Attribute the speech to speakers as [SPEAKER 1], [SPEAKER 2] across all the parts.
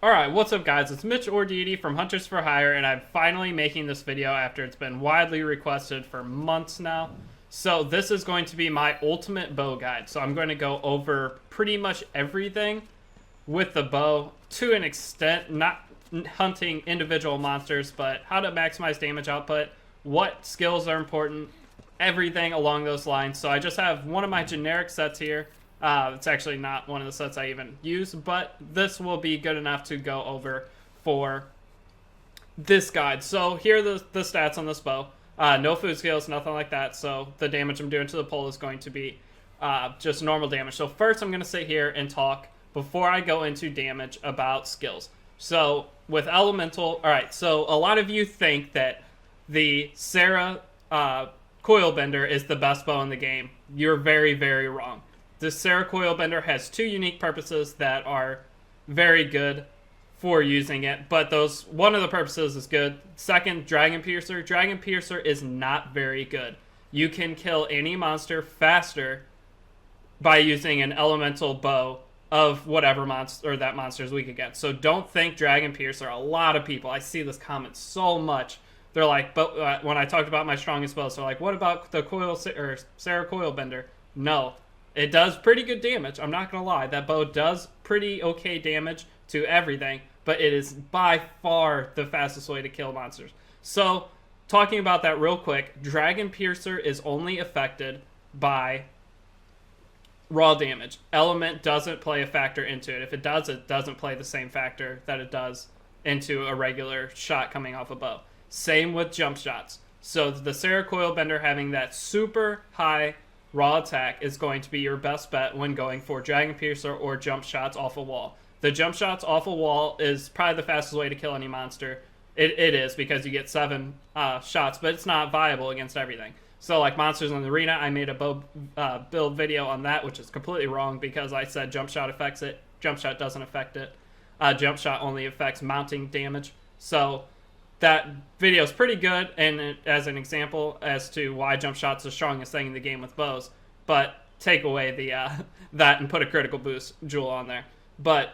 [SPEAKER 1] Alright, what's up guys? It's Mitch Orditi from Hunters for Hire, and I'm finally making this video after it's been widely requested for months now. So this is going to be my ultimate bow guide. So I'm going to go over pretty much everything with the bow to an extent, not hunting individual monsters, but how to maximize damage output, what skills are important, everything along those lines. So I just have one of my generic sets here. It's actually not one of the sets I even use, but this will be good enough to go over for this guide. So here are the stats on this bow. No food skills, nothing like that. So the damage I'm doing to the pole is going to be just normal damage. So first I'm going to sit here and talk, before I go into damage, about skills. So with elemental, alright, so a lot of you think that the Sarah Coil Bender is the best bow in the game. You're very, very wrong. The Sarah Coil Bender has two unique purposes that are very good for using it, but one of the purposes is good. Second, Dragon Piercer. Dragon Piercer is not very good. You can kill any monster faster by using an elemental bow of whatever monster or that monster is weak against. So don't think Dragon Piercer. A lot of people, I see this comment so much. They're like, but when I talked about my strongest bows, they're like, what about the Sarah Coil Bender? No. It does pretty good damage. I'm not going to lie. That bow does pretty okay damage to everything, but it is by far the fastest way to kill monsters. So, talking about that real quick, Dragon Piercer is only affected by raw damage. Element doesn't play a factor into it. If it does, it doesn't play the same factor that it does into a regular shot coming off a bow. Same with jump shots. So, the Sarah Coil Bender having that super high raw attack is going to be your best bet when going for Dragon Piercer or jump shots off a wall. The jump shots off a wall is probably the fastest way to kill any monster. It is, because you get 7 shots, but it's not viable against everything. So like monsters in the arena, I made a bow build video on that, which is completely wrong because I said jump shot affects it. Jump shot doesn't affect it. Jump shot only affects mounting damage. So that video is pretty good, and as an example as to why jump shot's the strongest thing in the game with bows. But take away the that and put a critical boost jewel on there. But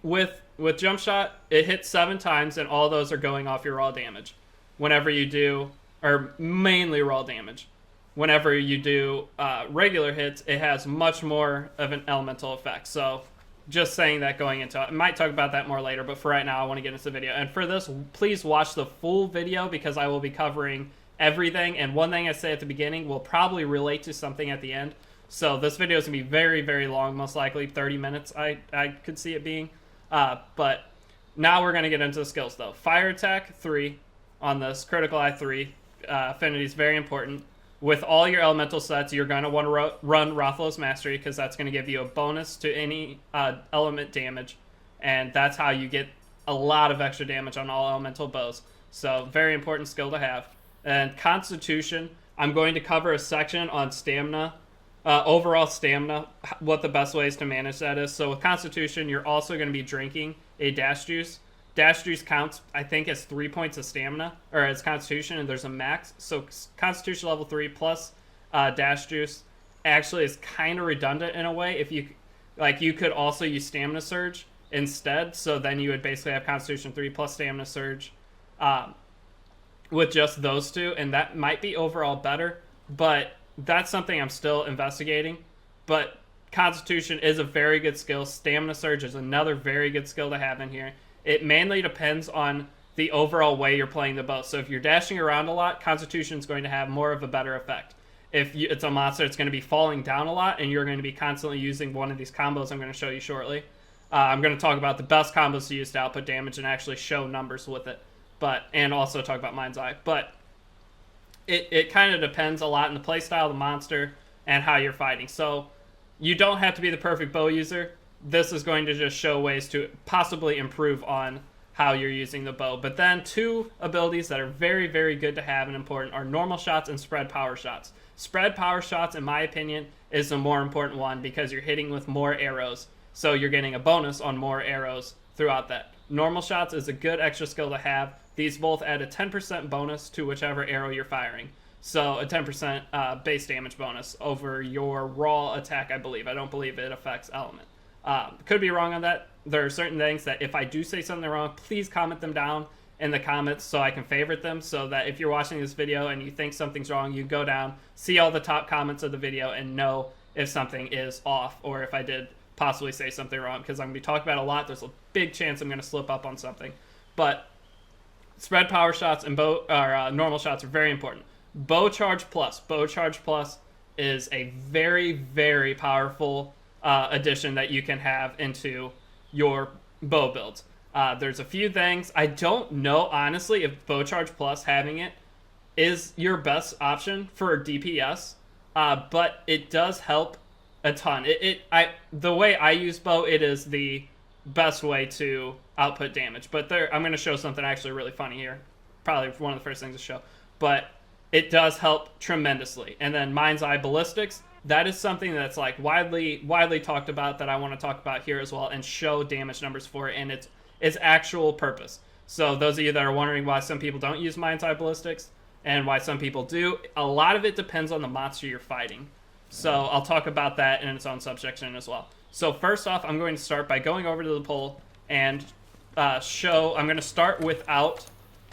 [SPEAKER 1] with jump shot, it hits 7 times, and all those are going off your raw damage. Whenever you do, or mainly raw damage. Whenever you do regular hits, it has much more of an elemental effect. So just saying that going into it. I might talk about that more later, but for right now, I want to get into the video. And for this, please watch the full video because I will be covering everything. And one thing I say at the beginning will probably relate to something at the end. So this video is going to be very, very long, most likely 30 minutes I could see it being. But now we're going to get into the skills, though. Fire attack 3 on this, critical eye 3. Affinity is very important. With all your elemental sets, you're going to want to run Rathalos Mastery because that's going to give you a bonus to any element damage. And that's how you get a lot of extra damage on all elemental bows. So, very important skill to have. And Constitution, I'm going to cover a section on stamina. Overall stamina, what the best ways to manage that is. So with Constitution, you're also going to be drinking a Dash Juice. Dash Juice counts, I think, as 3 points of stamina, or as Constitution, and there's a max. So Constitution level 3 plus Dash Juice actually is kind of redundant in a way. If you could also use Stamina Surge instead, so then you would basically have Constitution 3 plus Stamina Surge with just those two, and that might be overall better, but that's something I'm still investigating. But Constitution is a very good skill. Stamina Surge is another very good skill to have in here. It mainly depends on the overall way you're playing the bow. So if you're dashing around a lot, Constitution is going to have more of a better effect. If it's a monster, it's going to be falling down a lot, and you're going to be constantly using one of these combos I'm going to show you shortly. I'm going to talk about the best combos to use to output damage and actually show numbers with it, and also talk about Mind's Eye. But it kind of depends a lot on the playstyle of the monster and how you're fighting. So you don't have to be the perfect bow user. This is going to just show ways to possibly improve on how you're using the bow. But then 2 abilities that are very, very good to have and important are normal shots and spread power shots. Spread power shots, in my opinion, is the more important one because you're hitting with more arrows. So you're getting a bonus on more arrows throughout that. Normal shots is a good extra skill to have. These both add a 10% bonus to whichever arrow you're firing. So a 10% base damage bonus over your raw attack, I believe. I don't believe it affects element. Could be wrong on that. There are certain things that if I do say something wrong, please comment them down in the comments so I can favorite them, so that if you're watching this video and you think something's wrong, you go down, see all the top comments of the video, and know if something is off or if I did possibly say something wrong, because I'm going to be talking about a lot. There's a big chance I'm going to slip up on something. But spread power shots and normal shots are very important. Bow Charge Plus. Bow Charge Plus is a very, very powerful addition that you can have into your bow builds. There's a few things. I don't know, honestly, if Bow Charge Plus having it is your best option for DPS, but it does help a ton. The way I use bow, it is the best way to output damage. But I'm going to show something actually really funny here. Probably one of the first things to show. But it does help tremendously. And then Mind's Eye Ballistics, that is something that's like widely talked about, that I want to talk about here as well and show damage numbers for it and its actual purpose. So those of you that are wondering why some people don't use Mind's Eye Ballistics and why some people do, a lot of it depends on the monster you're fighting. So I'll talk about that in its own subsection as well. So first off, I'm going to start by going over to the poll and I'm going to start without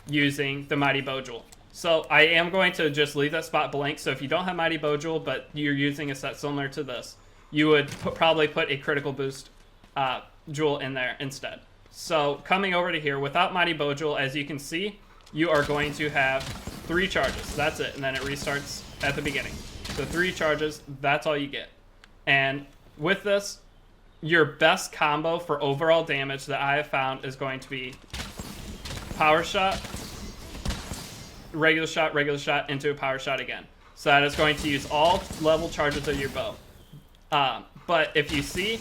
[SPEAKER 1] using the Mighty Bow Jewel. So I am going to just leave that spot blank. So if you don't have Mighty Bow Jewel, but you're using a set similar to this, you would probably put a critical boost jewel in there instead. So coming over to here, without Mighty Bow Jewel, as you can see, you are going to have 3 charges. That's it. And then it restarts at the beginning. So 3 charges, that's all you get. And with this, your best combo for overall damage that I have found is going to be power shot, regular shot into a power shot again. So that is going to use all level charges of your bow. But if you see,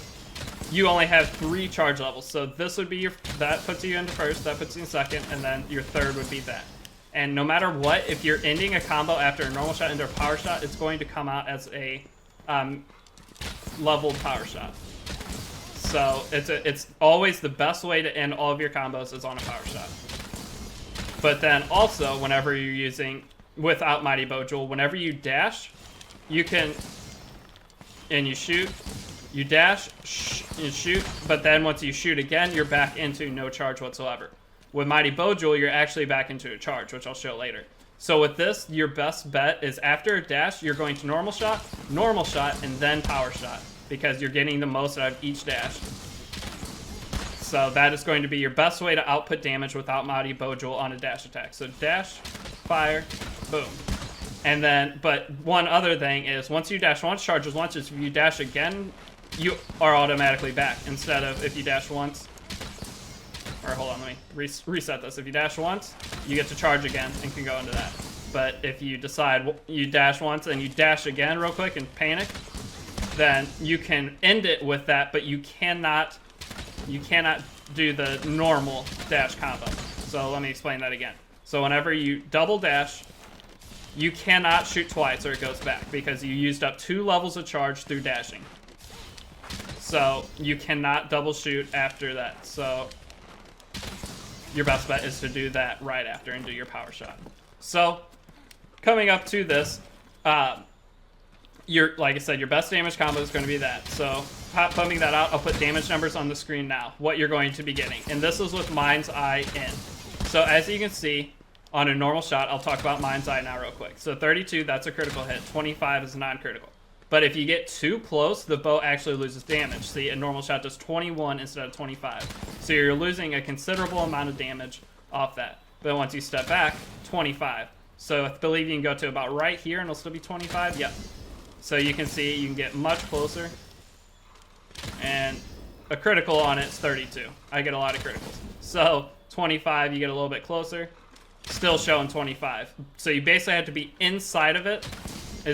[SPEAKER 1] you only have 3 charge levels. So this would be that puts you into first, that puts you in second, and then your third would be that. And no matter what, if you're ending a combo after a normal shot into a power shot, it's going to come out as a leveled power shot. So it's always the best way to end all of your combos is on a power shot. But then also, whenever you're using, without Mighty Bow Jewel, whenever you dash, you can, and you shoot, you dash, you shoot, but then once you shoot again, you're back into no charge whatsoever. With Mighty Bow Jewel, you're actually back into a charge, which I'll show later. So with this, your best bet is after a dash, you're going to normal shot, and then power shot, because you're getting the most out of each dash. So that is going to be your best way to output damage without Mighty Bow Jewel on a dash attack. So dash, fire, boom. And then, but one other thing is, once you dash once, charges once, if you dash again, you are automatically back. Instead of if you dash once, or hold on, let me reset this. If you dash once, you get to charge again and can go into that. But if you decide you dash once and you dash again real quick and panic, then you can end it with that, but you cannot do the normal dash combo. So let me explain that again. So whenever you double dash, you cannot shoot twice or it goes back, because you used up 2 levels of charge through dashing. So you cannot double shoot after that. So your best bet is to do that right after and do your power shot. So coming up to this, like I said, your best damage combo is going to be that. So pumping that out, I'll put damage numbers on the screen now, what you're going to be getting. And this is with Mind's Eye in. So as you can see, on a normal shot, I'll talk about Mind's Eye now real quick. So 32, that's a critical hit. 25 is non-critical. But if you get too close, the bow actually loses damage. See, a normal shot does 21 instead of 25. So you're losing a considerable amount of damage off that. But once you step back, 25. So I believe you can go to about right here and it'll still be 25. Yep. So you can see you can get much closer. And a critical on it is 32. I get a lot of criticals. So 25, you get a little bit closer. Still showing 25. So you basically have to be inside of it.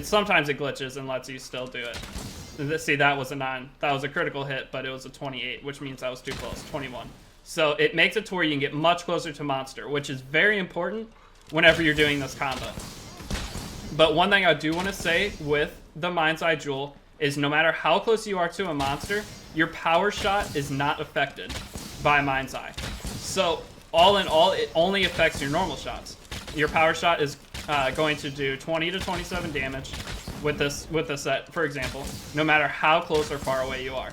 [SPEAKER 1] Sometimes it glitches and lets you still do it. See, that was a critical hit, but it was a 28, which means that was too close, 21. So it makes it to where you can get much closer to monster, which is very important whenever you're doing this combo. But one thing I do want to say with the Mind's Eye Jewel is no matter how close you are to a monster, your power shot is not affected by Mind's Eye. So all in all, it only affects your normal shots. Your power shot is going to do 20 to 27 damage with this set, for example, no matter how close or far away you are.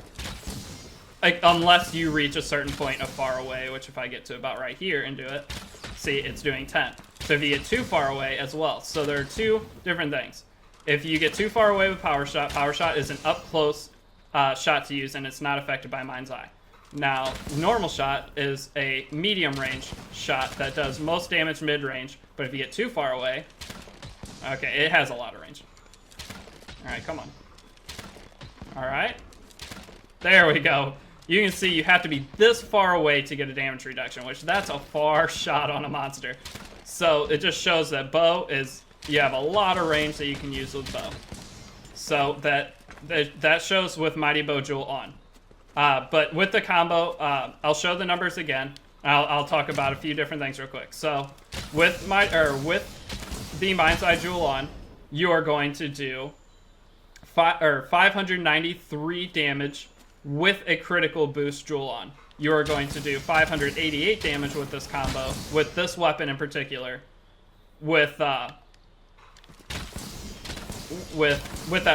[SPEAKER 1] like, unless you reach a certain point of far away, which if I get to about right here and do it, see, it's doing 10. So if you get too far away as well. So there are two different things. If you get too far away with Power Shot is an up-close shot to use, and it's not affected by Mind's Eye. Now, Normal Shot is a medium-range shot that does most damage mid-range, but if you get too far away, okay, it has a lot of range. Alright, come on. Alright. There we go. You can see you have to be this far away to get a damage reduction, which that's a far shot on a monster. So it just shows that bow is, you have a lot of range that you can use with bow. So that shows with Mighty Bow Jewel on. But with the combo, I'll show the numbers again. I'll talk about a few different things real quick. So with the Mind's Eye Jewel on, you are going to do 593 damage with a critical boost Jewel on. You are going to do 588 damage with this combo, with this weapon in particular, with that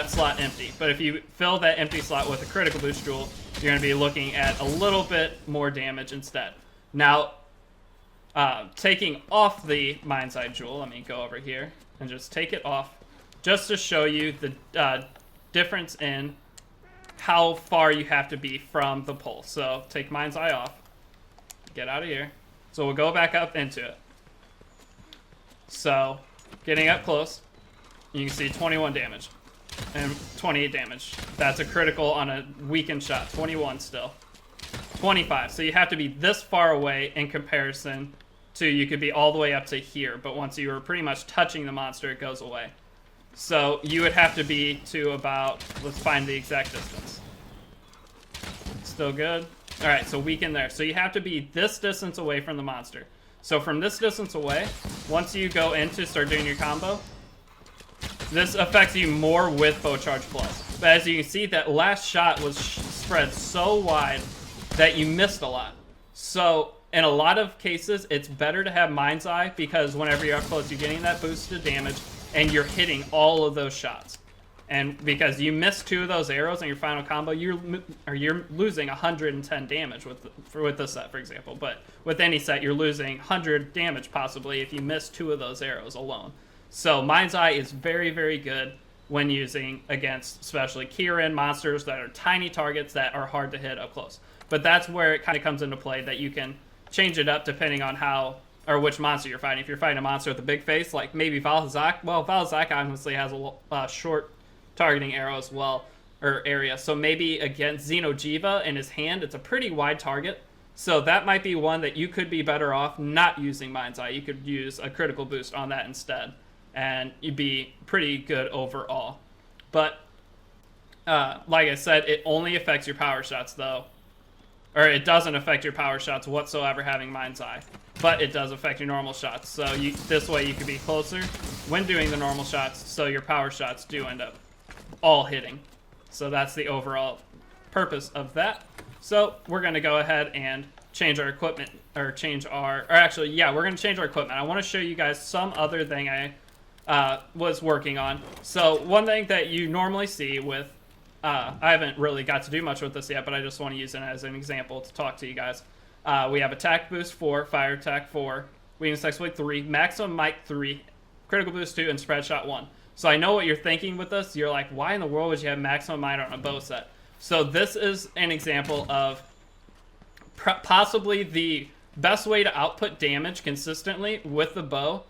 [SPEAKER 1] slot empty. But if you fill that empty slot with a critical boost Jewel, you're going to be looking at a little bit more damage instead. Now, taking off the Mind's Eye Jewel, let me go over here and just take it off, just to show you the difference in how far you have to be from the pole. So take Mind's Eye off, get out of here. So we'll go back up into it. So getting up close, you can see 21 damage and 28 damage. That's a critical on a weakened shot. 21 still. 25. So you have to be this far away in comparison to, you could be all the way up to here, but once you are pretty much touching the monster, it goes away. So you would have to be to about, let's find the exact distance. Still good. All right, so weaken there. So you have to be this distance away from the monster. So from this distance away, once you go in to start doing your combo, this affects you more with Bow Charge Plus. But as you can see, that last shot was spread so wide that you missed a lot. So in a lot of cases, it's better to have Mind's Eye, because whenever you're up close, you're getting that boosted damage, and you're hitting all of those shots. And because you miss 2 of those arrows in your final combo, you're losing 110 damage with this set, for example. But with any set, you're losing 100 damage possibly if you miss 2 of those arrows alone. So Mind's Eye is very, very good when using against especially Kirin monsters that are tiny targets that are hard to hit up close. But that's where it kind of comes into play, that you can change it up depending on how or which monster you're fighting. If you're fighting a monster with a big face, like maybe Valhazak, well, Valhazak obviously has a short targeting arrow as well, or area. So maybe against Xeno'jiiva in his hand, it's a pretty wide target. So that might be one that you could be better off not using Mind's Eye. You could use a critical boost on that instead, and you'd be pretty good overall. But like I said, it only affects your power shots though. Or it doesn't affect your power shots whatsoever having Mind's Eye. But it does affect your normal shots. So this way you could be closer when doing the normal shots, so your power shots do end up all hitting. So that's the overall purpose of that. So we're going to go ahead and change our equipment, or actually, yeah, we're going to change our equipment. I want to show you guys some other thing I was working on. So one thing that you normally see with, I haven't really got to do much with this yet, but I just want to use it as an example to talk to you guys. We have attack boost 4, fire attack 4, weakness exploit 3, maximum might 3, critical boost 2, and spread shot 1. So I know what you're thinking with this. You're like, why in the world would you have maximum might on a bow set? So this is an example of possibly the best way to output damage consistently with the bow,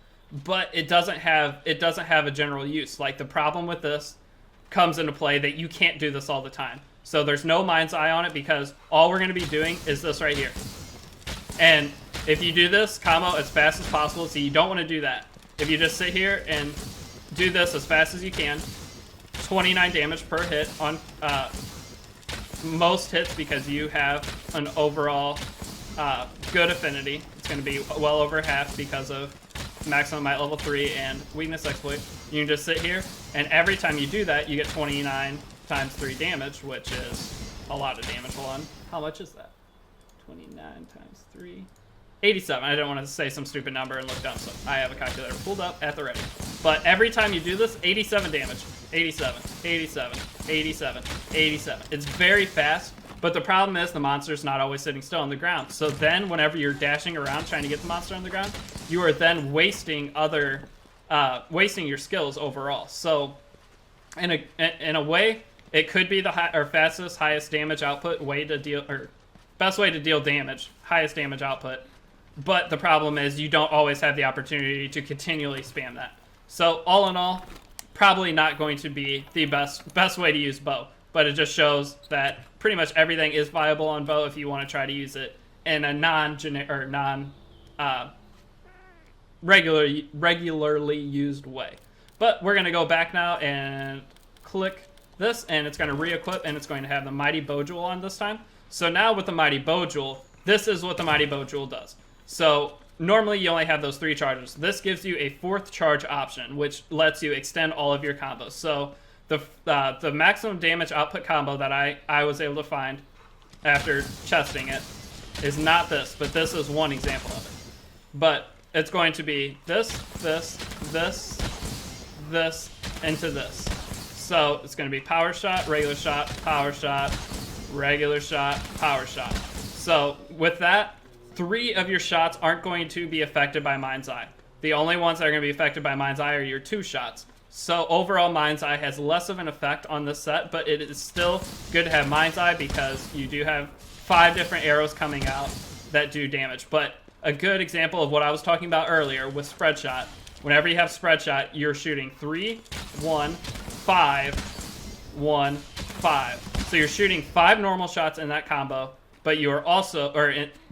[SPEAKER 1] but it doesn't have a general use. Like, the problem with this comes into play that you can't do this all the time. So there's no Mind's Eye on it, because all we're going to be doing is this right here. And if you do this combo as fast as possible, so you don't want to do that. If you just sit here and do this as fast as you can, 29 damage per hit on most hits, because you have an overall good affinity. It's going to be well over half because of maximum might level 3 and weakness exploit. You can just sit here, and every time you do that, you get 29 times 3 damage, which is a lot of damage. Hold on. How much is that? 29 times 3. 87. I didn't want to say some stupid number and look dumb, so I have a calculator pulled up at the ready. But every time you do this, 87 damage. 87, 87, 87, 87. It's very fast, But the problem is the monster's not always sitting still on the ground. So then whenever you're dashing around trying to get the monster on the ground, you are then wasting wasting your skills overall. So in a way, it could be the fastest, highest damage output way to deal, or best way to deal damage, highest damage output. But the problem is you don't always have the opportunity to continually spam that. So all in all, probably not going to be the best way to use bow. But it just shows that pretty much everything is viable on bow if you want to try to use it in a regularly used way. But we're going to go back now and click this, and it's going to re-equip, and it's going to have the Mighty Bow Jewel on this time. So now with the Mighty Bow Jewel, this is what the Mighty Bow Jewel does. So normally you only have those 3 charges. This gives you a 4th charge option, which lets you extend all of your combos. So the maximum damage output combo that I was able to find after testing it is not this, but this is one example of it. But it's going to be this, into this. So it's going to be power shot, regular shot, power shot, regular shot, power shot. So with that, 3 of your shots aren't going to be affected by Mind's Eye. The only ones that are going to be affected by Mind's Eye are your 2 shots. So overall, Mind's Eye has less of an effect on this set, but it is still good to have Mind's Eye because you do have 5 different arrows coming out that do damage. But a good example of what I was talking about earlier with Spread Shot, whenever you have Spread Shot, you're shooting 3, 1, 5, 1, 5. So you're shooting 5 normal shots in that combo, but you are also,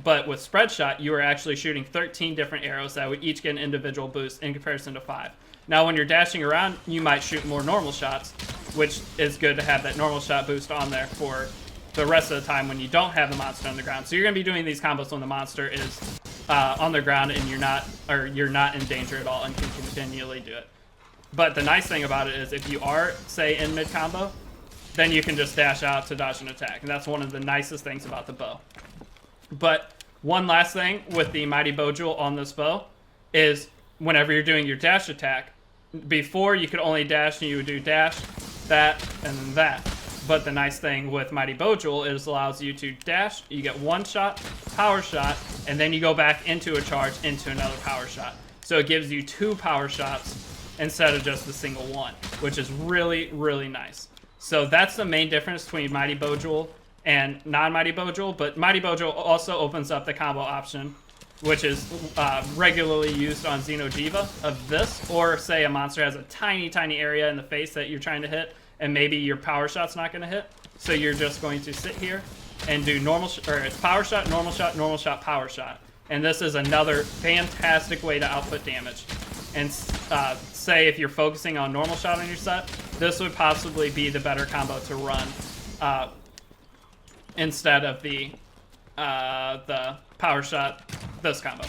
[SPEAKER 1] but with Spread Shot, you are actually shooting 13 different arrows that would each get an individual boost in comparison to 5. Now, when you're dashing around, you might shoot more normal shots, which is good to have that normal shot boost on there for the rest of the time when you don't have the monster on the ground. So you're going to be doing these combos when the monster is on the ground and you're not in danger at all and can continually do it. But the nice thing about it is if you are, say, in mid combo, then you can just dash out to dodge an attack. And that's one of the nicest things about the bow. But one last thing with the Mighty Bow Jewel on this bow is whenever you're doing your dash attack, before you could only dash and you would do dash, that, and then that. But the nice thing with Mighty Bow Jewel is it allows you to dash, you get 1 shot, power shot, and then you go back into a charge into another power shot. So it gives you 2 power shots instead of just the single 1, which is really, really nice. So that's the main difference between Mighty Bow Jewel and non-Mighty Bow Jewel, but Mighty Bow Jewel also opens up the combo option, which is regularly used on Xeno'jiiva of this, or say a monster has a tiny, tiny area in the face that you're trying to hit, and maybe your power shot's not going to hit. So you're just going to sit here and do power shot, normal shot, power shot. And this is another fantastic way to output damage. And say if you're focusing on normal shot on your set, this would possibly be the better combo to run instead of the power shot, this combo.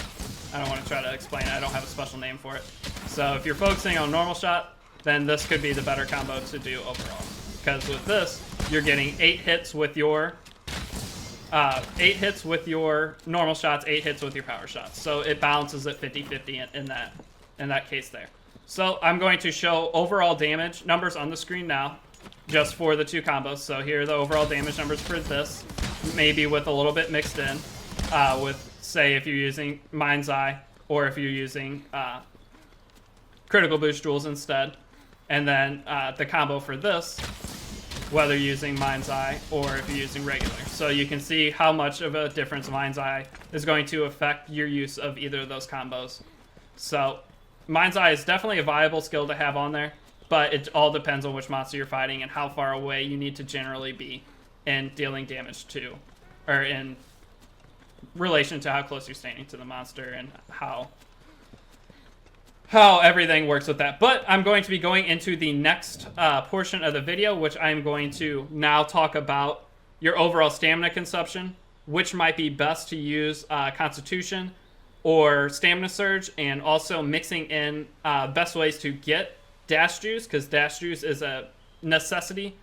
[SPEAKER 1] I don't want to try to explain it. I don't have a special name for it. So if you're focusing on normal shot, then this could be the better combo to do overall. Because with this, you're getting 8 hits with your 8 hits with your normal shots, 8 hits with your power shots. So it balances at 50-50 in that case there. So I'm going to show overall damage numbers on the screen now, just for the 2 combos. So here are the overall damage numbers for this, maybe with a little bit mixed in, with, say, if you're using Mind's Eye, or if you're using Critical Boost Jewels instead. And then the combo for this, whether using Mind's Eye or if you're using regular. So you can see how much of a difference Mind's Eye is going to affect your use of either of those combos. So Mind's Eye is definitely a viable skill to have on there, but it all depends on which monster you're fighting and how far away you need to generally be in dealing damage to, or in relation to how close you're standing to the monster and how everything works with that. But I'm going to be going into the next portion of the video, which I'm going to now talk about your overall stamina consumption, which might be best to use Constitution or Stamina Surge, and also mixing in best ways to get Dash Juice, because Dash Juice is a necessity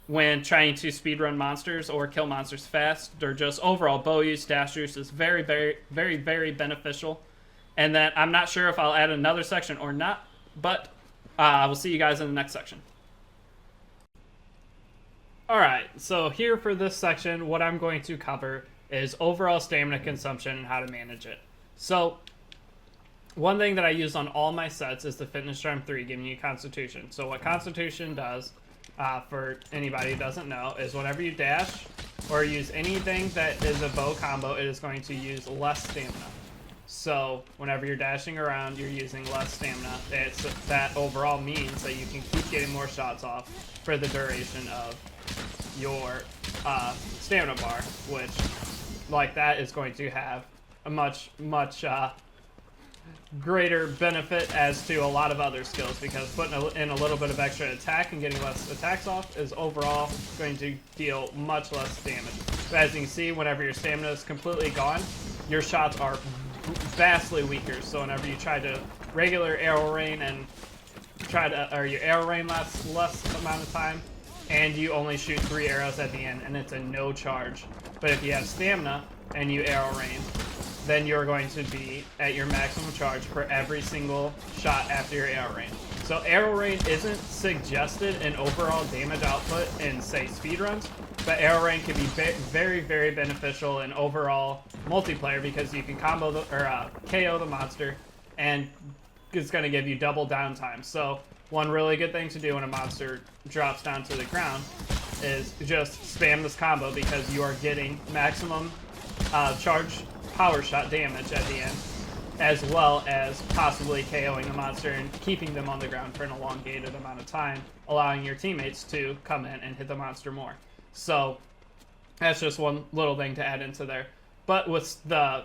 [SPEAKER 1] when trying to speedrun monsters or kill monsters fast, or just overall bow use. Dash Juice is very, very, very, very beneficial. And then I'm not sure if I'll add another section or not, but we'll see you guys in the next section. Alright, so here for this section, what I'm going to cover is overall stamina consumption and how to manage it. So, one thing that I use on all my sets is the Fitness Charm 3, giving you Constitution. So what Constitution does, for anybody who doesn't know, is whenever you dash or use anything that is a bow combo, it is going to use less stamina. So whenever you're dashing around, you're using less stamina. That overall means that you can keep getting more shots off for the duration of your stamina bar, which, like that, is going to have a much greater benefit as to a lot of other skills, because putting in a little bit of extra attack and getting less attacks off is overall going to deal much less damage. But as you can see, whenever your stamina is completely gone, your shots are vastly weaker. So whenever you try to regular arrow rain and your arrow rain lasts less amount of time, and you only shoot 3 arrows at the end, and it's a no charge. But if you have stamina and you arrow rain, then you're going to be at your maximum charge for every single shot after your arrow rain. So arrow rain isn't suggested in overall damage output in, say, speedruns, but arrow rain can be very, very beneficial in overall multiplayer, because you can combo KO the monster, and it's going to give you double downtime. So one really good thing to do when a monster drops down to the ground is just spam this combo, because you are getting maximum charge power shot damage at the end, as well as possibly KOing the monster and keeping them on the ground for an elongated amount of time, allowing your teammates to come in and hit the monster more. So that's just one little thing to add into there. But with the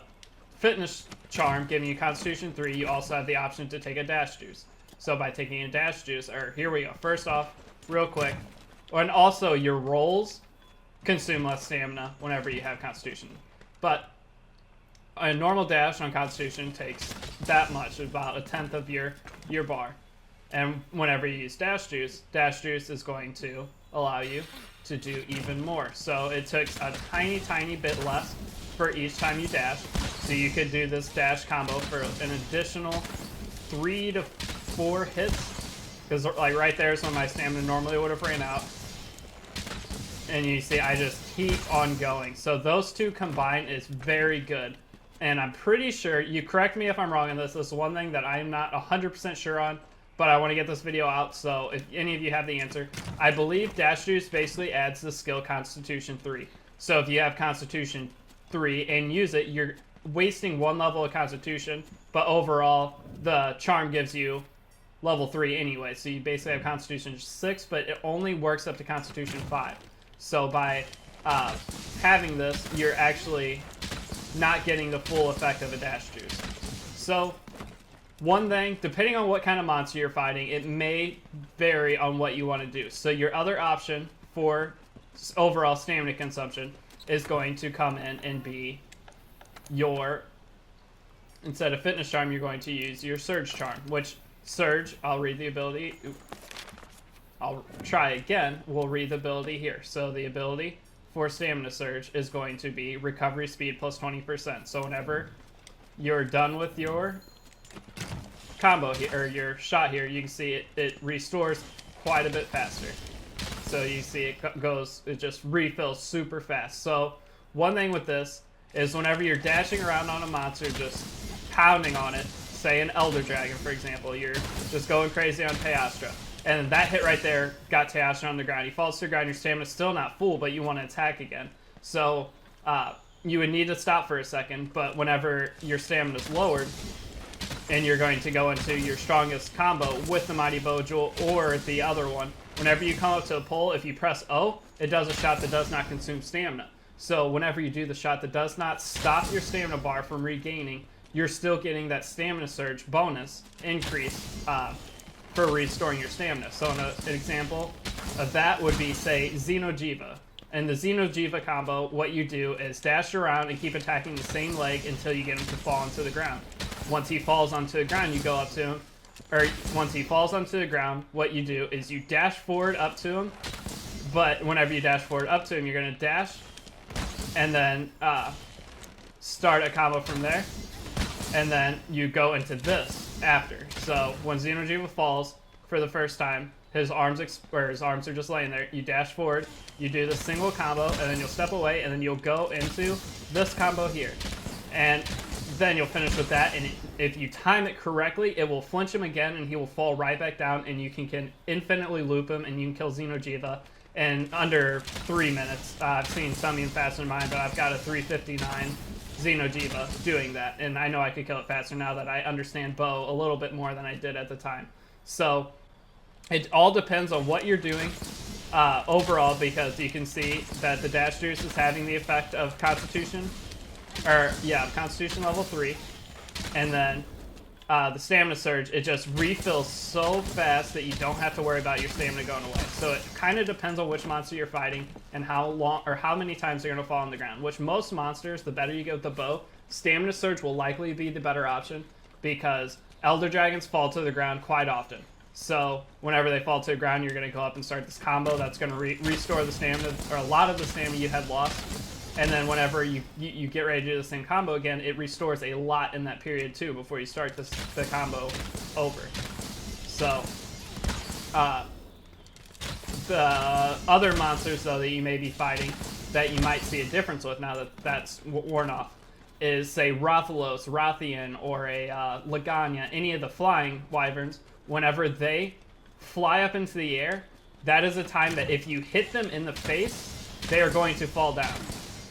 [SPEAKER 1] Fitness Charm giving you Constitution 3, you also have the option to take a dash juice. So by taking a dash juice, or here we go, first off, real quick, and also your rolls consume less stamina whenever you have Constitution. But a normal dash on Constitution takes that much, about 1/10 of your bar. And whenever you use dash juice is going to allow you to do even more. So it takes a tiny bit less for each time you dash. So you could do this dash combo for an additional 3 to 4 hits. Because like right there is when my stamina normally would have ran out. And you see I just keep on going. So those two combined is very good. And I'm pretty sure, you correct me if I'm wrong on this is one thing that I'm not 100% sure on, but I want to get this video out, so if any of you have the answer. I believe Dash Juice basically adds the skill Constitution 3. So if you have Constitution 3 and use it, you're wasting 1 level of Constitution, but overall, the Charm gives you level 3 anyway. So you basically have Constitution 6, but it only works up to Constitution 5. So by having this, you're actually not getting the full effect of a dash juice. So one thing, depending on what kind of monster you're fighting, it may vary on what you want to do. So your other option for overall stamina consumption is going to come in and be your, instead of Fitness Charm, you're going to use your Surge Charm, which Surge, I'll read the ability, I'll try again, we'll read the ability here. So the ability for Stamina Surge is going to be recovery speed plus 20%. So whenever you're done with your combo here, or your shot here, you can see it restores quite a bit faster. So you see it just refills super fast. So one thing with this is whenever you're dashing around on a monster, just pounding on it, say an Elder Dragon for example, you're just going crazy on Teostra. And that hit right there got Teostra on the ground. He falls to the ground, your stamina's still not full, but you want to attack again. So you would need to stop for a second, but whenever your stamina's lowered, and you're going to go into your strongest combo with the Mighty Bow Jewel or the other one, whenever you come up to a pole, if you press O, it does a shot that does not consume stamina. So whenever you do the shot that does not stop your stamina bar from regaining, you're still getting that Stamina Surge bonus increase for restoring your stamina. So an example of that would be, say, Xeno'jiiva. And the Xeno'jiiva combo, what you do is dash around and keep attacking the same leg until you get him to fall onto the ground. Once he falls onto the ground, you go up to him. Or once he falls onto the ground, what you do is you dash forward up to him. But whenever you dash forward up to him, you're going to dash and then start a combo from there. And then you go into this after. So when Xeno'jiiva falls for the first time, his arms are just laying there. You dash forward, you do the single combo, and then you'll step away, and then you'll go into this combo here. And then you'll finish with that, and if you time it correctly, it will flinch him again, and he will fall right back down, and you can infinitely loop him, and you can kill Xeno'jiiva in under 3 minutes. I've seen some even faster than mine, but I've got a 359 Xeno'jiiva doing that, and I know I could kill it faster now that I understand bow a little bit more than I did at the time. So it all depends on what you're doing overall, because you can see that the dash juice is having the effect of Constitution, Constitution level 3, and then the Stamina Surge, it just refills so fast that you don't have to worry about your stamina going away. So it kind of depends on which monster you're fighting and how long or how many times they're going to fall on the ground. Which most monsters, the better you get with the bow, Stamina Surge will likely be the better option, because Elder Dragons fall to the ground quite often. So whenever they fall to the ground, you're going to go up and start this combo that's going to restore the stamina, or a lot of the stamina you had lost. And then whenever you get ready to do the same combo again, it restores a lot in that period too before you start the combo over. So the other monsters, though, that you may be fighting that you might see a difference with now that that's worn off is, say, Rathalos, Rathian, or a Lagania, any of the flying wyverns. Whenever they fly up into the air, that is a time that if you hit them in the face, they are going to fall down.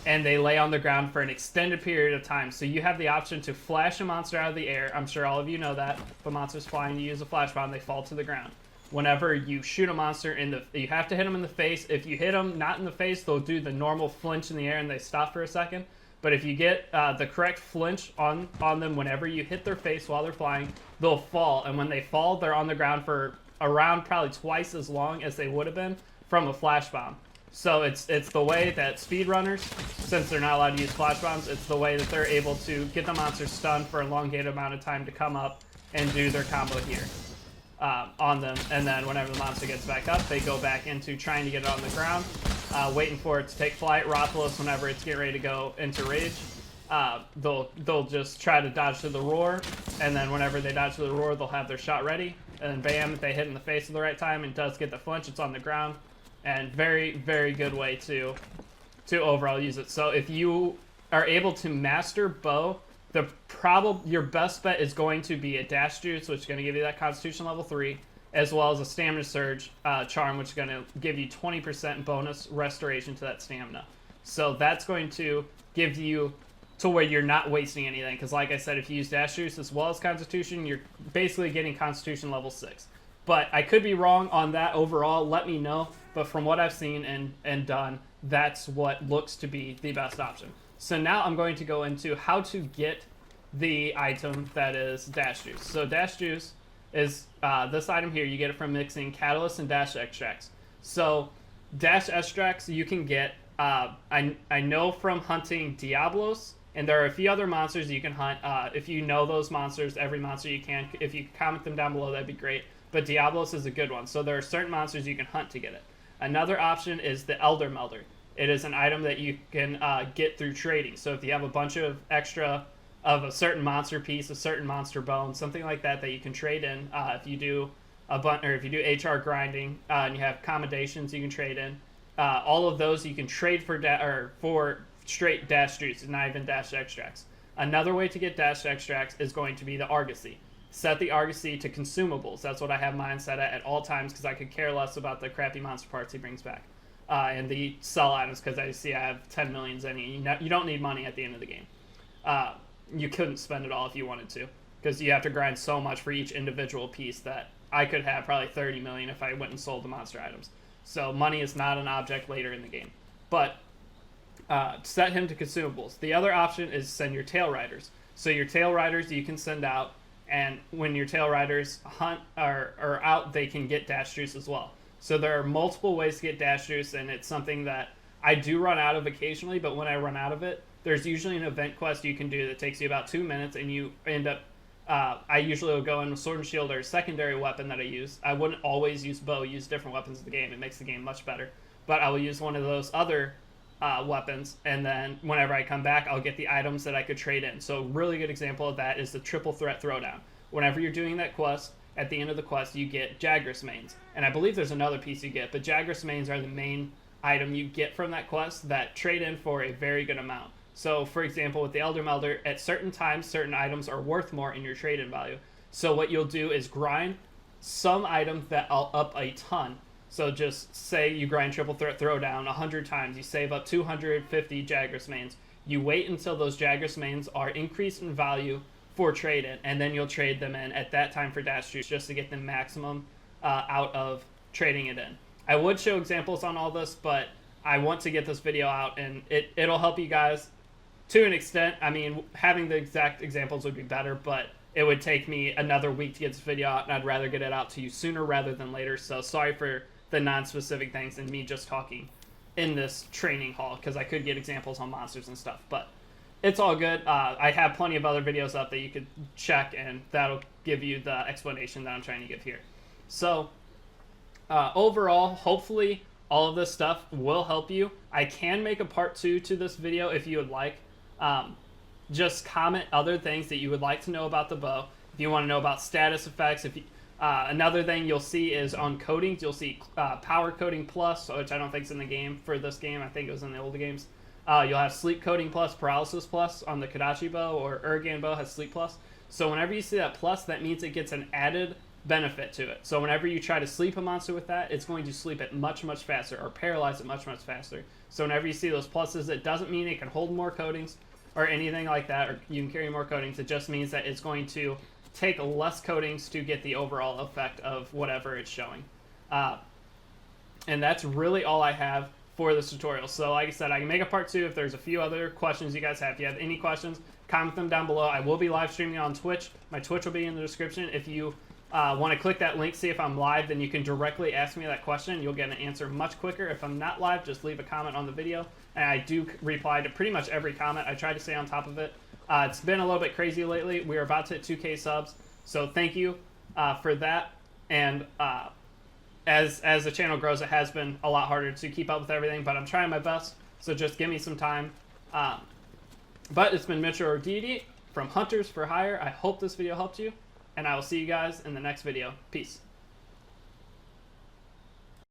[SPEAKER 1] And they lay on the ground for an extended period of time. So you have the option to flash a monster out of the air. I'm sure all of you know that. If a monster's flying, you use a flash bomb, they fall to the ground. Whenever you shoot a monster you have to hit them in the face. If you hit them not in the face, they'll do the normal flinch in the air and they stop for a second. But if you get the correct flinch on them whenever you hit their face while they're flying, they'll fall. And when they fall, they're on the ground for around probably twice as long as they would have been from a flash bomb. So it's the way that speedrunners, since they're not allowed to use flash bombs, it's the way that they're able to get the monster stunned for an elongated amount of time to come up and do their combo here on them. And then whenever the monster gets back up, they go back into trying to get it on the ground, waiting for it to take flight. Rathalos, whenever it's getting ready to go into rage, they'll just try to dodge to the roar, and then whenever they dodge to the roar, they'll have their shot ready, and then bam, if they hit in the face at the right time and does get the flinch, it's on the ground. And very, very good way to overall use it. So if you are able to master bow, your best bet is going to be a dash juice, which is going to give you that Constitution level 3, as well as a Stamina Surge charm, which is going to give you 20% bonus restoration to that stamina. So that's going to give you to where you're not wasting anything, because like I said, if you use dash juice as well as Constitution, you're basically getting Constitution level 6. But I could be wrong on that overall, let me know. But from what I've seen and done, that's what looks to be the best option. So now I'm going to go into how to get the item that is Dash Juice. So Dash Juice is this item here. You get it from mixing Catalyst and Dash Extracts. So Dash Extracts you can get, I know from hunting Diablos, and there are a few other monsters you can hunt. If you know those monsters, every monster you can, if you comment them down below, that'd be great. But Diablos is a good one. So there are certain monsters you can hunt to get it. Another option is the Elder Melder. It is an item that you can get through trading. So if you have a bunch of extra of a certain monster piece, a certain monster bone, something like that you can trade in. If you do if you do HR grinding and you have commendations, you can trade in. All of those you can trade for straight dash juice, not even dash extracts. Another way to get dash extracts is going to be the Argosy. Set the Argosy to consumables. That's what I have mine set at all times, because I could care less about the crappy monster parts he brings back. And the sell items, because I see I have 10 millions in it. You don't need money at the end of the game. You couldn't spend it all if you wanted to, because you have to grind so much for each individual piece that I could have probably 30 million if I went and sold the monster items. So money is not an object later in the game. But set him to consumables. The other option is send your Tail Riders. So your Tail Riders you can send out, and when your Tail Riders hunt are out, they can get dash juice as well. So there are multiple ways to get dash juice, and it's something that I do run out of occasionally, but when I run out of it, there's usually an event quest you can do that takes you about 2 minutes, and you end up, I usually will go in with Sword and Shield or a secondary weapon that I use. I wouldn't always use bow, use different weapons in the game. It makes the game much better. But I will use one of those other weapons, and then whenever I come back, I'll get the items that I could trade in. So a really good example of that is the Triple Threat Throwdown. Whenever you're doing that quest, at the end of the quest, you get Jagras mains. And I believe there's another piece you get, but Jagras mains are the main item you get from that quest that trade in for a very good amount. So, for example, with the Elder Melder, at certain times, certain items are worth more in your trade-in value. So what you'll do is grind some items that will up a ton. So just say you grind Triple Threat Throwdown 100 times, you save up 250 Jagras mains. You wait until those Jagras mains are increased in value for trade-in, and then you'll trade them in at that time for dash juice just to get the maximum out of trading it in. I would show examples on all this, but I want to get this video out, and it'll help you guys to an extent. I mean, having the exact examples would be better, but it would take me another week to get this video out, and I'd rather get it out to you sooner rather than later. So sorry for the non-specific things and me just talking in this training hall, because I could get examples on monsters and stuff, but it's all good. I have plenty of other videos up that you could check, and that'll give you the explanation that I'm trying to give here. So overall, hopefully all of this stuff will help you. I can make a part 2 to this video if you would like. Just comment other things that you would like to know about the bow. If you want to know about status effects, if you, another thing you'll see is on coatings. You'll see Power Coating Plus, which I don't think is in the game for this game. I think it was in the older games. You'll have Sleep Coating Plus, Paralysis Plus on the Kodachi bow, or Urgan bow has Sleep Plus. So whenever you see that plus, that means it gets an added benefit to it. So whenever you try to sleep a monster with that, it's going to sleep it much, much faster, or paralyze it much, much faster. So whenever you see those pluses, it doesn't mean it can hold more coatings or anything like that, or you can carry more coatings. It just means that it's going to take less coatings to get the overall effect of whatever it's showing. And that's really all I have for this tutorial. So like I said, I can make a part 2 if there's a few other questions you guys have. If you have any questions, comment them down below. I will be live streaming on Twitch. My Twitch will be in the description. If you want to click that link, see if I'm live, then you can directly ask me that question. You'll get an answer much quicker. If I'm not live, just leave a comment on the video, and I do reply to pretty much every comment. I try to stay on top of it. It's been a little bit crazy lately. We're about to hit 2K subs, so thank you for that. And as the channel grows, it has been a lot harder to keep up with everything, but I'm trying my best, so just give me some time. But it's been Mitchell or Deity from Hunters for Hire. I hope this video helped you, and I will see you guys in the next video. Peace.